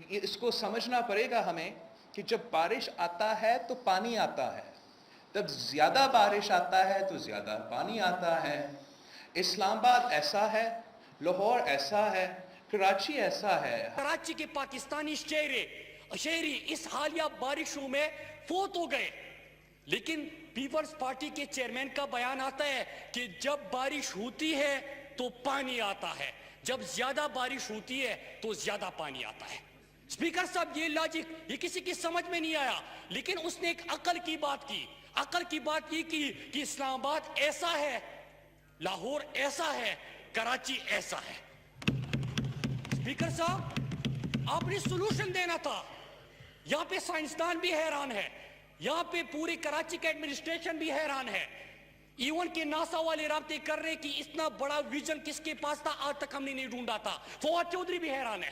اس کو سمجھنا پڑے گا ہمیں کہ جب بارش آتا ہے تو پانی آتا ہے، جب زیادہ بارش آتا ہے تو زیادہ پانی آتا ہے۔ اسلام آباد ایسا ہے، لاہور ایسا ہے، کراچی ایسا ہے۔ کراچی کے پاکستانی شہری اس حالیہ بارشوں میں فوت ہو گئے، لیکن پیپلز پارٹی کے چیئرمین کا بیان آتا ہے کہ جب بارش ہوتی ہے تو پانی آتا ہے، جب زیادہ بارش ہوتی ہے تو زیادہ پانی آتا ہے۔ اسپیکر صاحب، یہ لاجک یہ کسی کی سمجھ میں نہیں آیا، لیکن اس نے ایک عقل کی بات کی، کہ اسلام آباد ایسا ہے، لاہور ایسا ہے، کراچی ایسا ہے۔ اسپیکر صاحب، آپ نے سولوشن دینا تھا۔ یہاں پہ سائنسدان بھی حیران ہے، یہاں پہ پوری کراچی کا ایڈمنسٹریشن بھی حیران ہے، ایون کہ ناسا والے رابطے کر رہے کہ اتنا بڑا ویژن کس کے پاس تھا، آج تک ہم نے نہیں ڈھونڈا تھا۔ فواد چودھری بھی حیران ہے۔